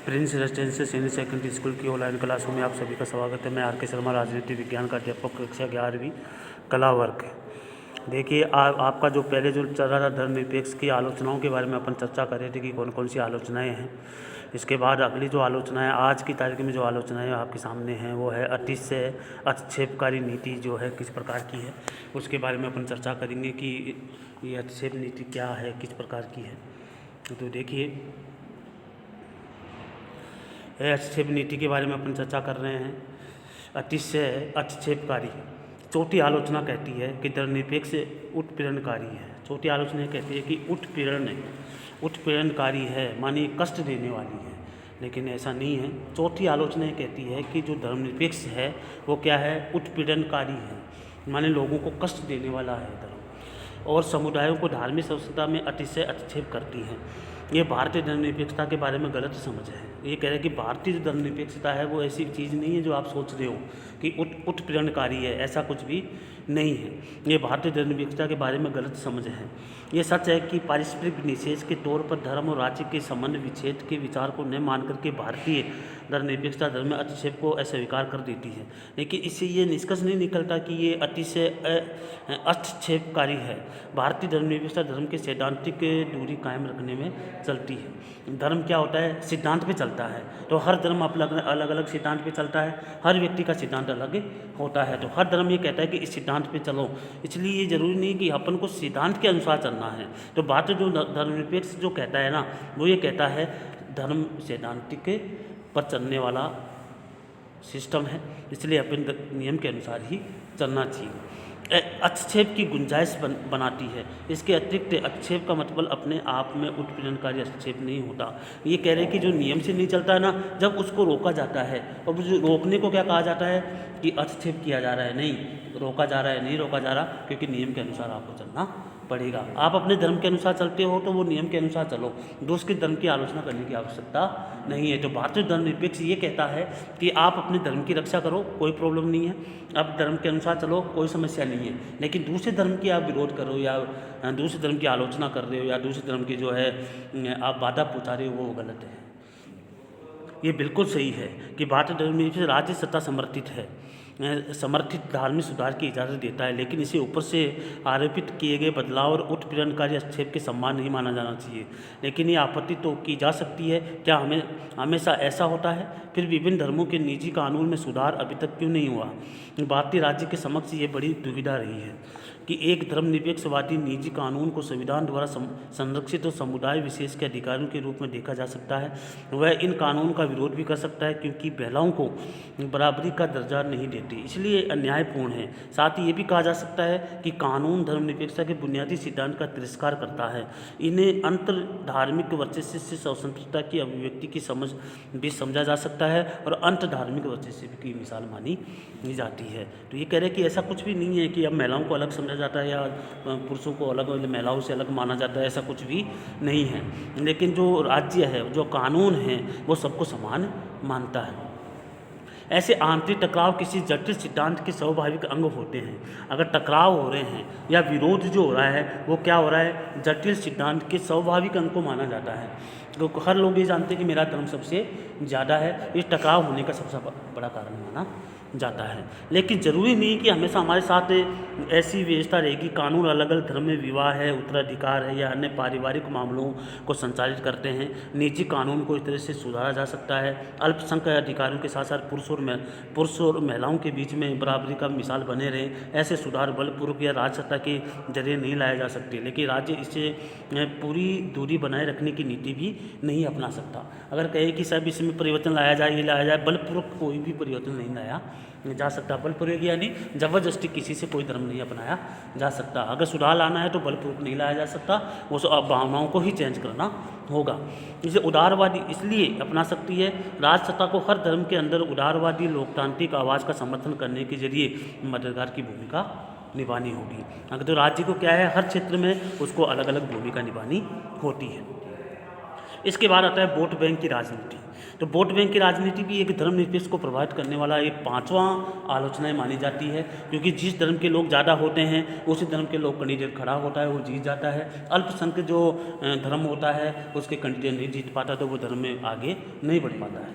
Prince residential senior secondary school की online क्लासों में आप सभी का स्वागत है। मैं आर के शर्मा, राजनीति विज्ञान का अध्यापक, कक्षा 11वीं कला वर्ग। देखिए, आपका जो पहले जो चल रहा था धर्मनिरपेक्ष की आलोचनाओं के बारे में अपन चर्चा कर रहे थे कि कौन कौन सी आलोचनाएं हैं। इसके बाद अगली जो आलोचना है, आज की तारीख में जो आलोचनाएं आपके सामने हैं वो है अतिशय अक्षेपकारी नीति जो है किस प्रकार की है, उसके बारे में अपन चर्चा करेंगे कि ये अक्षेप नीति क्या है, किस प्रकार की है। तो देखिए, अक्षेप नीति के बारे में अपन चर्चा कर रहे हैं। अतिशय अक्षेपकारी चौथी आलोचना कहती है कि धर्मनिरपेक्ष उत्पीड़नकारी है। चौथी आलोचना कहती है कि उत्पीड़नकारी है, माने कष्ट देने वाली है, लेकिन ऐसा नहीं है। चौथी आलोचना कहती है कि जो धर्मनिरपेक्ष है वो क्या है, उत्पीड़नकारी है, माने लोगों को कष्ट देने वाला है धर्म, और समुदायों को धार्मिक स्वतंत्रता में अतिशय अक्षेप करती है। ये भारतीय धर्मनिरपेक्षता के बारे में गलत समझ है। ये कह रहे हैं कि भारतीय जो धर्मनिरपेक्षता है वो ऐसी चीज़ नहीं है जो आप सोच रहे हो कि उत्पीड़नकारी है, ऐसा कुछ भी नहीं है। ये भारतीय धर्मनिरपेक्षता के बारे में गलत समझ है। ये सच है कि पारस्परिक निषेध के तौर पर धर्म और राज्य के संबंध विच्छेद के विचार को न मान करके भारतीय धर्मनिरपेक्षता धर्म में अक्षेप को अस्वीकार कर देती है, लेकिन इससे ये निष्कर्ष नहीं निकलता कि ये अतिशय अक्षेपकारी है। भारतीय धर्मनिरपेक्षता धर्म के सैद्धांतिक दूरी कायम रखने में चलती है। धर्म क्या होता है, सिद्धांत पे चलता है, तो हर धर्म अलग अलग सिद्धांत पे चलता है, हर व्यक्ति का सिद्धांत अलग होता है, तो हर धर्म ये कहता है कि इस सिद्धांत पे चलो। इसलिए ये जरूरी नहीं कि अपन को सिद्धांत के अनुसार चलना है। तो भारतीय जो धर्मनिरपेक्ष जो कहता है ना, वो ये कहता है धर्म सैद्धांतिक पर चलने वाला सिस्टम है, इसलिए अपन नियम के अनुसार ही चलना चाहिए। अक्षेप की गुंजाइश बनाती है। इसके अतिरिक्त अक्षेप का मतलब अपने आप में उत्पीड़नकारी अक्षेप नहीं होता। ये कह रहे हैं कि जो नियम से नहीं चलता है ना, जब उसको रोका जाता है, और जो रोकने को क्या कहा जाता है कि अक्षेप किया जा रहा है, नहीं रोका जा रहा है, नहीं रोका जा रहा, क्योंकि नियम के अनुसार आपको चलना पड़ेगा। आप अपने धर्म के अनुसार चलते हो तो वो नियम के अनुसार चलो, दूसरे धर्म की आलोचना करने की आवश्यकता नहीं है। तो भारतीय धर्मनिरपेक्ष ये कहता है कि आप अपने धर्म की रक्षा करो, कोई प्रॉब्लम नहीं है, आप धर्म के अनुसार चलो, कोई समस्या नहीं है, लेकिन दूसरे धर्म की आप विरोध करो या दूसरे धर्म की आलोचना कर रहे हो या दूसरे धर्म की जो है आप बाधा पहुँचा रहे हो, वो गलत है। ये बिल्कुल सही है कि भारतीय धर्मनिरपेक्ष राज्य सत्ता समर्थित धार्मिक सुधार की इजाज़त देता है, लेकिन इसे ऊपर से आरोपित किए गए बदलाव और उत्पीड़नकारी हस्तक्षेप के समान नहीं माना जाना चाहिए। लेकिन ये आपत्ति तो की जा सकती है, क्या हमेशा ऐसा होता है? फिर विभिन्न धर्मों के निजी कानून में सुधार अभी तक क्यों नहीं हुआ? भारतीय राज्य के समक्ष ये बड़ी दुविधा रही है कि एक धर्मनिरपेक्षवादी निजी कानून को संविधान द्वारा संरक्षित और समुदाय विशेष के अधिकारों के रूप में देखा जा सकता है। वह इन कानून का विरोध भी कर सकता है क्योंकि महिलाओं को बराबरी का दर्जा नहीं देती, इसलिए अन्यायपूर्ण है। साथ ही ये भी कहा जा सकता है कि कानून धर्मनिरपेक्षता के बुनियादी सिद्धांत का तिरस्कार करता है। इन्हें अंतर धार्मिक वर्चस्व से स्वतंत्रता की अभिव्यक्ति की समझ भी समझा जा सकता है और अंत धार्मिक वर्चस्व की मिसाल मानी जाती है। तो ये कह रहे हैं कि ऐसा कुछ भी नहीं है कि अब महिलाओं को अलग समझा जाता है या पुरुषों को अलग, महिलाओं से अलग माना जाता है, ऐसा कुछ भी नहीं है। लेकिन जो राज्य है, जो कानून है, वो सबको समान मानता है। ऐसे आंतरिक टकराव किसी जटिल सिद्धांत के स्वाभाविक अंग होते हैं। अगर टकराव हो रहे हैं या विरोध जो हो रहा है वो क्या हो रहा है, जटिल सिद्धांत के स्वाभाविक अंग को माना जाता है। तो हर लोग ये जानते हैं कि मेरा धर्म सबसे ज़्यादा है, इस टकराव होने का सबसे बड़ा कारण माना जाता है। लेकिन ज़रूरी नहीं कि हमेशा हमारे साथ ऐसी व्यवस्था रहेगी। कानून अलग अलग धर्म में विवाह है, उत्तराधिकार है या अन्य पारिवारिक मामलों को संचालित करते हैं। निजी कानून को इस तरह से सुधारा जा सकता है। अल्पसंख्यक अधिकारियों के साथ साथ पुरुष और महिलाओं के बीच में बराबरी का मिसाल बने रहे, ऐसे सुधार बलपूर्वक या राज्य सत्ता के जरिए नहीं लाए जा सकते। लेकिन राज्य इससे पूरी दूरी बनाए रखने की नीति भी नहीं अपना सकता। अगर कहे कि सब इसमें परिवर्तन लाया जाए, ये लाया जाए, बलपूर्वक कोई भी परिवर्तन नहीं लाया जा सकता। बलपूर्वक यानी जबरदस्ती किसी से कोई धर्म नहीं अपनाया जा सकता। अगर सुधार लाना है तो बलपूर्वक नहीं लाया जा सकता, वो भावनाओं को ही चेंज करना होगा। इसे उदारवादी इसलिए अपना सकती है, राज सत्ता को हर धर्म के अंदर उदारवादी लोकतांत्रिक आवाज़ का समर्थन करने के जरिए मददगार की भूमिका निभानी होगी। अगर तो राज्य को क्या है, हर क्षेत्र में उसको अलग अलग भूमिका निभानी होती है। इसके बाद आता है वोट बैंक की राजनीति। तो वोट बैंक की राजनीति भी एक धर्मनिरपेक्ष को प्रभावित करने वाला एक पांचवा आलोचना मानी जाती है, क्योंकि जिस धर्म के लोग ज़्यादा होते हैं उसी धर्म के लोग कैंडिडेट खड़ा होता है, वो जीत जाता है। अल्पसंख्यक जो धर्म होता है उसके कैंडिडेट नहीं जीत पाता, तो वो धर्म में आगे नहीं बढ़ पाता है।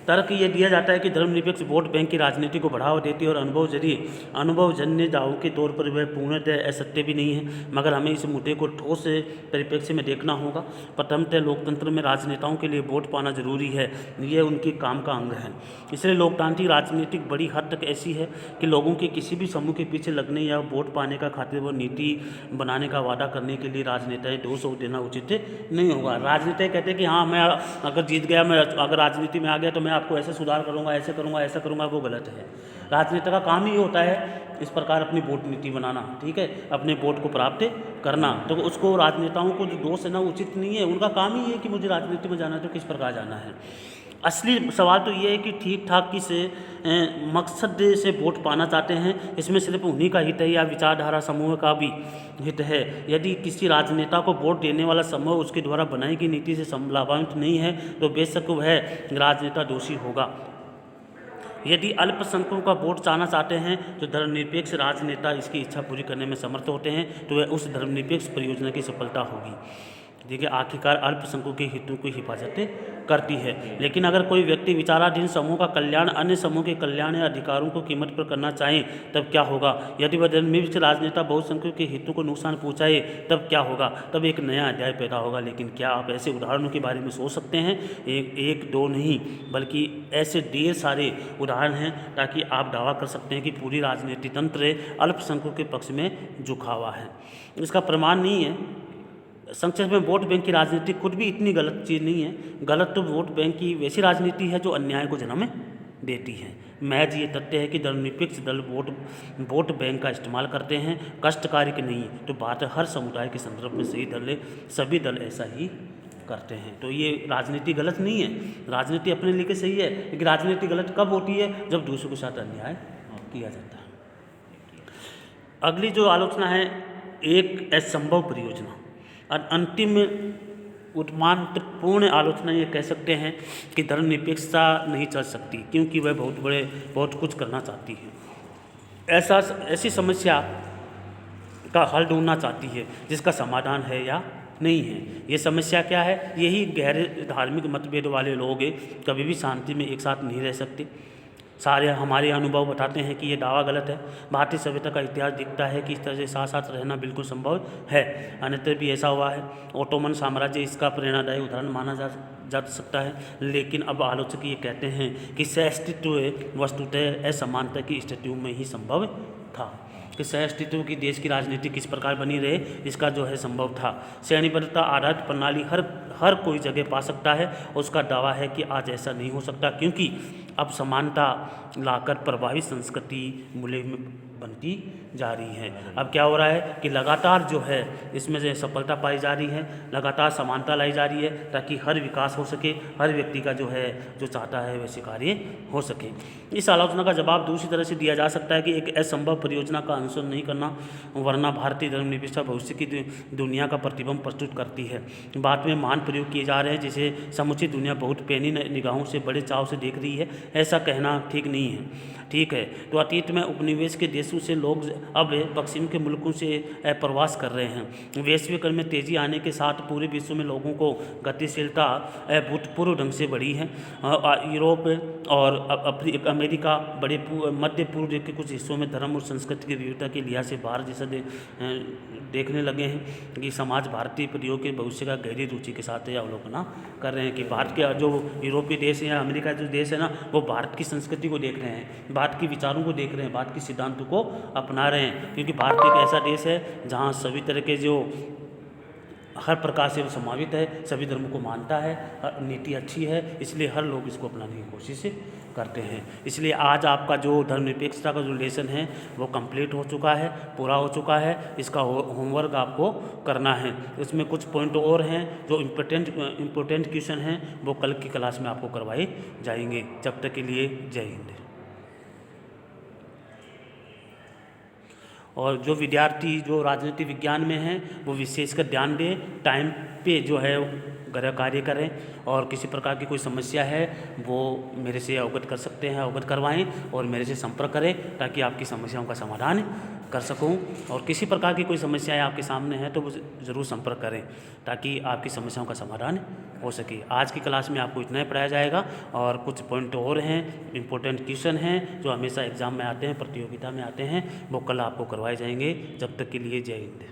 तर्क ये दिया जाता है कि धर्मनिरपेक्ष वोट बैंक की राजनीति को बढ़ावा देती है और अनुभवजन्य दावों के तौर पर वह पूर्णतः असत्य भी नहीं है, मगर हमें इस मुद्दे को ठोस परिप्रेक्ष्य में देखना होगा। प्रथमतः लोकतंत्र में राजनेताओं के लिए वोट पाना जरूरी है, यह उनके काम का अंग है। इसलिए लोकतांत्रिक राजनीतिक बड़ी हद तक ऐसी है कि लोगों के किसी भी समूह के पीछे लगने या वोट पाने का खातिर वो नीति बनाने का वादा करने के लिए राजनेताएं 200 देना उचित नहीं होगा। राजनेता कहते हैं कि हाँ, मैं अगर जीत गया, मैं अगर राजनीति में आ गया तो मैं आपको ऐसे सुधार करूंगा, ऐसे करूंगा, ऐसा करूंगा, वो गलत है। राजनेता का काम ही होता है इस प्रकार अपनी वोट नीति बनाना, ठीक है, अपने वोट को प्राप्त करना। तो उसको राजनेताओं को जो दोष देना उचित नहीं है। उनका काम ही है कि मुझे राजनीति में जाना है तो किस प्रकार जाना है। असली सवाल तो ये है कि ठीक ठाक किस मकसद से वोट पाना चाहते हैं। इसमें सिर्फ उन्हीं का हित है या विचारधारा समूह का भी हित है। यदि किसी राजनेता को वोट देने वाला समूह उसके द्वारा बनाई गई नीति से लाभान्वित नहीं है तो बेशक वह राजनेता दोषी होगा। यदि अल्पसंख्यकों का वोट चाहना चाहते हैं तो धर्मनिरपेक्ष राजनेता इसकी इच्छा पूरी करने में समर्थ होते हैं, तो वह उस धर्मनिरपेक्ष परियोजना की सफलता होगी। देखिए, आखिरकार अल्पसंख्यकों के हितों की हिफाजत करती है। लेकिन अगर कोई व्यक्ति विचाराधीन समूह का कल्याण अन्य समूह के कल्याण या अधिकारों को कीमत पर करना चाहे तब क्या होगा? यदि वह धर्मनिरपेक्ष राजनेता बहुसंख्यकों के हितों को नुकसान पहुंचाए तब क्या होगा? तब एक नया अध्याय पैदा होगा। लेकिन क्या आप ऐसे उदाहरणों के बारे में सोच सकते हैं? एक दो नहीं, बल्कि ऐसे ढेर सारे उदाहरण हैं ताकि आप दावा कर सकते हैं कि पूरी राजनीति तंत्र अल्पसंख्यकों के पक्ष में झुका है। इसका प्रमाण नहीं है। संक्षेप में, वोट बैंक की राजनीति खुद भी इतनी गलत चीज़ नहीं है। गलत तो वोट बैंक की वैसी राजनीति है जो अन्याय को जन्म देती है। महज ये तथ्य है कि धर्मनिरपेक्ष दल वोट बैंक का इस्तेमाल करते हैं, कष्टकारी के नहीं। तो बात है हर समुदाय के संदर्भ में सभी दल ऐसा ही करते हैं। तो ये राजनीति गलत नहीं है, राजनीति अपने लिए सही है। लेकिन राजनीति गलत कब होती है? जब दूसरों के साथ अन्याय किया जाता है। अगली जो आलोचना है, एक असंभव परियोजना। और अंतिम उत्मानपूर्ण आलोचना ये कह सकते हैं कि धर्मनिरपेक्षता नहीं चल सकती क्योंकि वह बहुत कुछ करना चाहती है। ऐसी समस्या का हल ढूंढना चाहती है जिसका समाधान है या नहीं है। ये समस्या क्या है? यही गहरे धार्मिक मतभेद वाले लोग कभी भी शांति में एक साथ नहीं रह सकते। सारे हमारे अनुभव बताते हैं कि ये दावा गलत है। भारतीय सभ्यता का इतिहास दिखता है कि इस तरह से साथ साथ रहना बिल्कुल संभव है, अन्यथा भी ऐसा हुआ है। ओटोमन साम्राज्य इसका प्रेरणादायी उदाहरण माना जा सकता है। लेकिन अब आलोचक ये कहते हैं कि सहअस्तित्व वस्तुतः असमानता की स्थितियों में ही संभव था, कि सहअस्तित्व की देश की राजनीति किस प्रकार बनी रहे इसका जो है संभव था। श्रेणीबद्धता आधारित प्रणाली हर कोई जगह पा सकता है। उसका दावा है कि आज ऐसा नहीं हो सकता क्योंकि अब समानता लाकर प्रभावी संस्कृति मूल्य में बनती जा रही है। अब क्या हो रहा है कि लगातार जो है इसमें से सफलता पाई जा रही है, लगातार समानता लाई जा रही है ताकि हर विकास हो सके, हर व्यक्ति का जो है जो चाहता है वैसे कार्य हो सके। इस आलोचना का जवाब दूसरी तरह से दिया जा सकता है कि एक असंभव परियोजना का अनुसरण नहीं करना, वरना भारतीय धर्मनिरपेक्षता भविष्य की दुनिया का प्रतिबिंब प्रस्तुत करती है। बाद में महान प्रयोग किए जा रहे हैं जिसे समुचित दुनिया बहुत पैनी निगाहों से बड़े चाव से देख रही है। ऐसा कहना ठीक नहीं है। ठीक है, तो अतीत में उपनिवेश के देशों से लोग अब पश्चिम के मुल्कों से प्रवास कर रहे हैं। वैश्वीकरण में तेज़ी आने के साथ पूरे विश्व में लोगों को गतिशीलता अभूतपूर्व ढंग से बढ़ी है। यूरोप और अमेरिका बड़े मध्य पूर्व के कुछ हिस्सों में धर्म और संस्कृति की विविधता के लिहाज से बाहर जैसा देखने लगे हैं कि समाज भारतीय प्रयोग के भविष्य का गहरी रुचि के साथ अवलोकन कर रहे हैं कि भारत के जो यूरोपीय देश हैं या अमेरिका जो देश है ना, वो भारत की संस्कृति को देख रहे हैं, भारत के विचारों को देख रहे हैं, भारत के सिद्धांतों को अपना रहे हैं। क्योंकि भारत एक ऐसा देश है जहाँ सभी तरह के जो हर प्रकार से वो समावित है, सभी धर्मों को मानता है, नीति अच्छी है, इसलिए हर लोग इसको अपनाने की कोशिश करते हैं। इसलिए आज आपका जो धर्मनिरपेक्षता का जो लेसन है वो कंप्लीट हो चुका है, पूरा हो चुका है। इसका होमवर्क आपको करना है। इसमें कुछ पॉइंट और हैं जो इम्पोर्टेंट क्वेश्चन हैं, वो कल की क्लास में आपको करवाए जाएंगे। जब तक के लिए जय हिंद। और जो विद्यार्थी जो राजनीति विज्ञान में हैं वो विशेषकर ध्यान दें, टाइम पे जो है गृह कार्य करें, और किसी प्रकार की कोई समस्या है वो मेरे से अवगत कर सकते हैं, अवगत करवाएं और मेरे से संपर्क करें ताकि आपकी समस्याओं का समाधान कर सकूं। और किसी प्रकार की कोई समस्याएं आपके सामने हैं तो वो ज़रूर संपर्क करें ताकि आपकी समस्याओं का समाधान हो सके। आज की क्लास में आपको इतना ही पढ़ाया जाएगा और कुछ पॉइंट और हैं, इंपॉर्टेंट क्वेश्चन हैं जो हमेशा एग्जाम में आते हैं, प्रतियोगिता में आते हैं, वो कल आपको करवाए जाएंगे। जब तक के लिए जय हिंद।